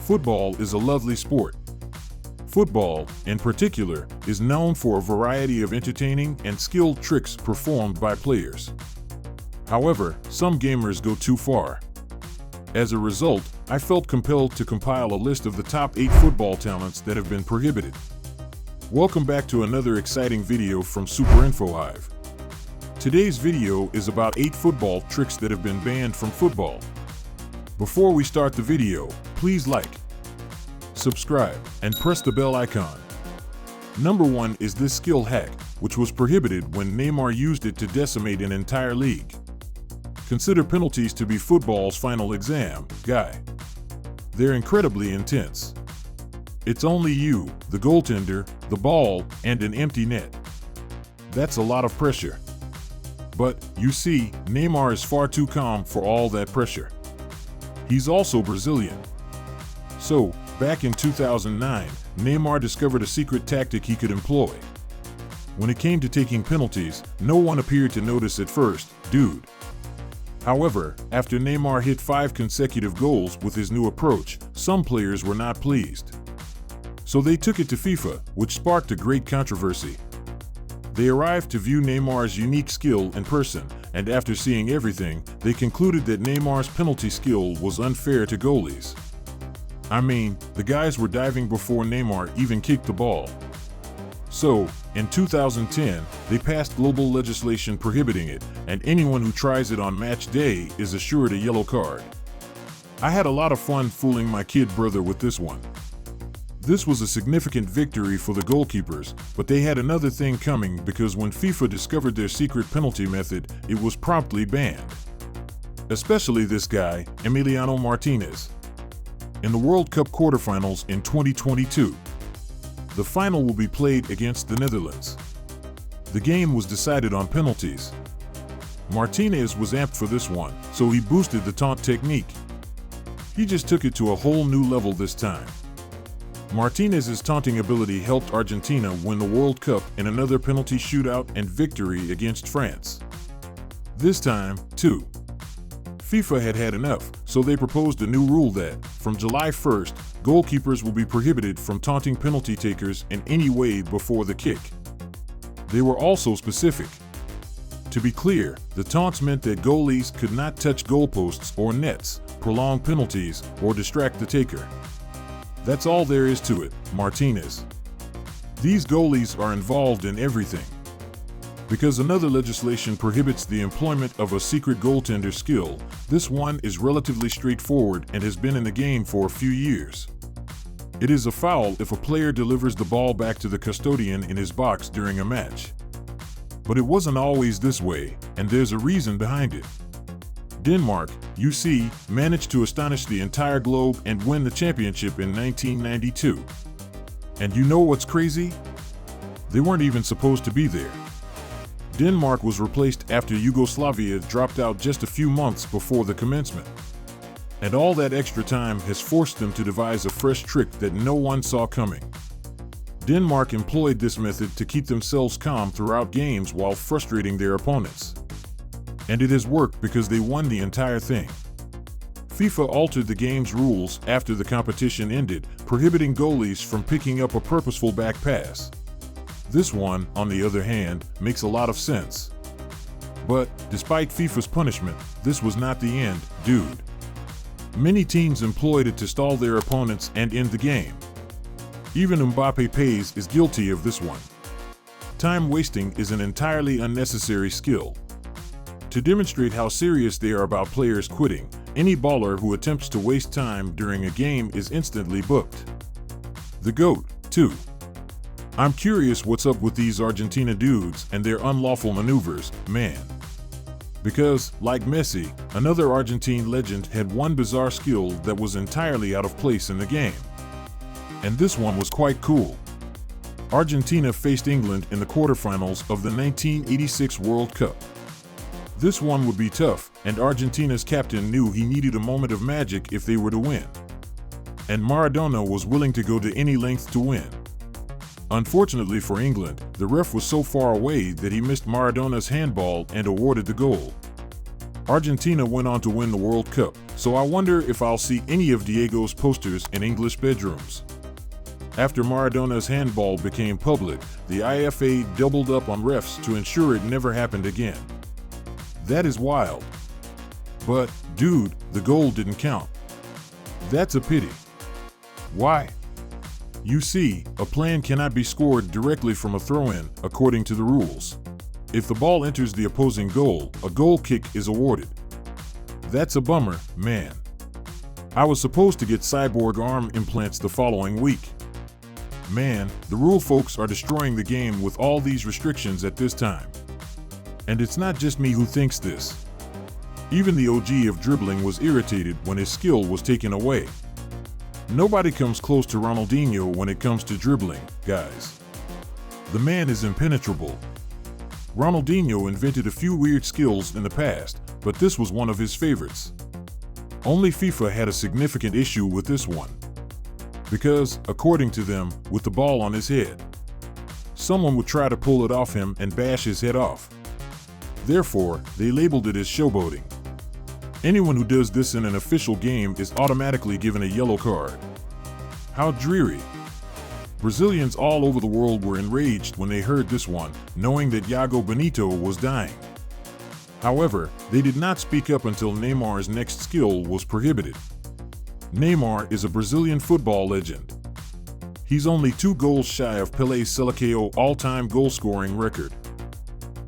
Football is a lovely sport. Football, in particular, is known for a variety of entertaining and skilled tricks performed by players. However, some gamers go too far. As a result, I felt compelled to compile a list of the top 8 football talents that have been prohibited. Welcome back to another exciting video from SUPERINFOHIVE. Today's video is about 8 football tricks that have been banned from football. Before we start the video, please like, subscribe, and press the bell icon. Number 1 is this skill hack, which was prohibited when Neymar used it to decimate an entire league. Consider penalties to be football's final exam, guy. They're incredibly intense. It's only you, the goaltender, the ball, and an empty net. That's a lot of pressure. But, you see, Neymar is far too calm for all that pressure. He's also Brazilian. So, back in 2009, Neymar discovered a secret tactic he could employ. When it came to taking penalties, no one appeared to notice at first, dude. However, after Neymar hit 5 consecutive goals with his new approach, some players were not pleased. So they took it to FIFA, which sparked a great controversy. They arrived to view Neymar's unique skill in person, and after seeing everything, they concluded that Neymar's penalty skill was unfair to goalies. I mean, the guys were diving before Neymar even kicked the ball. So, in 2010, they passed global legislation prohibiting it, and anyone who tries it on match day is assured a yellow card. I had a lot of fun fooling my kid brother with this one. This was a significant victory for the goalkeepers, but they had another thing coming because when FIFA discovered their secret penalty method, it was promptly banned. Especially this guy, Emiliano Martinez. In the World Cup quarterfinals in 2022, the final will be played against the Netherlands. The game was decided on penalties. Martinez was amped for this one, so he boosted the taunt technique. He just took it to a whole new level this time. Martinez's taunting ability helped Argentina win the World Cup in another penalty shootout and victory against France. This time, too. FIFA had had enough, so they proposed a new rule that, from July 1st, goalkeepers will be prohibited from taunting penalty takers in any way before the kick. They were also specific. To be clear, the taunts meant that goalies could not touch goalposts or nets, prolong penalties, or distract the taker. That's all there is to it, Martinez. These goalies are involved in everything. Because another legislation prohibits the employment of a secret goaltender skill, this one is relatively straightforward and has been in the game for a few years. It is a foul if a player delivers the ball back to the custodian in his box during a match. But it wasn't always this way, and there's a reason behind it. Denmark, you see, managed to astonish the entire globe and win the championship in 1992. And you know what's crazy? They weren't even supposed to be there. Denmark was replaced after Yugoslavia dropped out just a few months before the commencement. And all that extra time has forced them to devise a fresh trick that no one saw coming. Denmark employed this method to keep themselves calm throughout games while frustrating their opponents. And it has worked because they won the entire thing. FIFA altered the game's rules after the competition ended, prohibiting goalies from picking up a purposeful back pass. This one, on the other hand, makes a lot of sense. But, despite FIFA's punishment, this was not the end, dude. Many teams employed it to stall their opponents and end the game. Even Mbappe Pays is guilty of this one. Time wasting is an entirely unnecessary skill. To demonstrate how serious they are about players quitting, any baller who attempts to waste time during a game is instantly booked. The GOAT, too. I'm curious what's up with these Argentina dudes and their unlawful maneuvers, man. Because, like Messi, another Argentine legend had one bizarre skill that was entirely out of place in the game. And this one was quite cool. Argentina faced England in the quarterfinals of the 1986 World Cup. This one would be tough, and Argentina's captain knew he needed a moment of magic if they were to win. And Maradona was willing to go to any length to win. Unfortunately for England, the ref was so far away that he missed Maradona's handball and awarded the goal. Argentina went on to win the World Cup, So I wonder if I'll see any of Diego's posters in English bedrooms. After Maradona's handball became public, the IFA doubled up on refs to ensure it never happened again. That is wild. But, dude, the goal didn't count. That's a pity. Why? You see, a plan cannot be scored directly from a throw-in, according to the rules. If the ball enters the opposing goal, a goal kick is awarded. That's a bummer, man. I was supposed to get cyborg arm implants the following week. Man, the rule folks are destroying the game with all these restrictions at this time. And it's not just me who thinks this. Even the OG of dribbling was irritated when his skill was taken away. Nobody comes close to Ronaldinho when it comes to dribbling, guys. The man is impenetrable. Ronaldinho invented a few weird skills in the past, but this was one of his favorites. Only FIFA had a significant issue with this one. Because, according to them, with the ball on his head, someone would try to pull it off him and bash his head off. Therefore, they labeled it as showboating. Anyone who does this in an official game is automatically given a yellow card. How dreary. Brazilians all over the world were enraged when they heard this one, knowing that Iago Benito was dying. However, they did not speak up until Neymar's next skill was prohibited. Neymar is a Brazilian football legend. He's only 2 goals shy of Pelé's Seleção all-time goal-scoring record.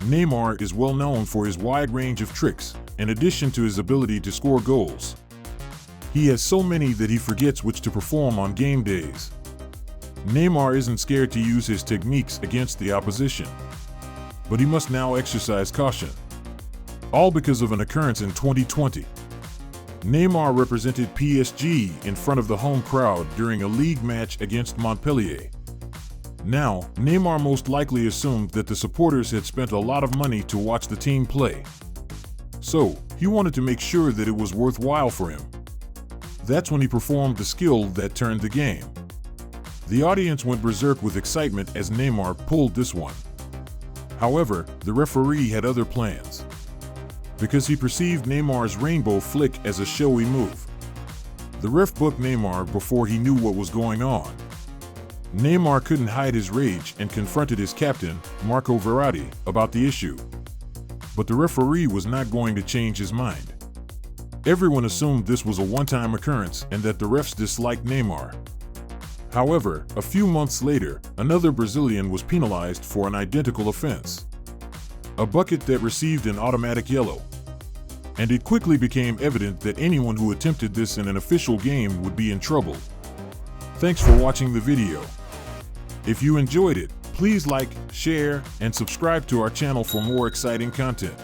Neymar is well known for his wide range of tricks, in addition to his ability to score goals. He has so many that he forgets which to perform on game days. Neymar isn't scared to use his techniques against the opposition. But he must now exercise caution. All because of an occurrence in 2020. Neymar represented PSG in front of the home crowd during a league match against Montpellier. Now, Neymar most likely assumed that the supporters had spent a lot of money to watch the team play. So, he wanted to make sure that it was worthwhile for him. That's when he performed the skill that turned the game. The audience went berserk with excitement as Neymar pulled this one. However, the referee had other plans. Because he perceived Neymar's rainbow flick as a showy move. The ref booked Neymar before he knew what was going on. Neymar couldn't hide his rage and confronted his captain, Marco Verratti, about the issue. But the referee was not going to change his mind. Everyone assumed this was a one-time occurrence and that the refs disliked Neymar. However, a few months later, another Brazilian was penalized for an identical offense. A bucket that received an automatic yellow. And it quickly became evident that anyone who attempted this in an official game would be in trouble. Thanks for watching the video. If you enjoyed it, please like, share, and subscribe to our channel for more exciting content.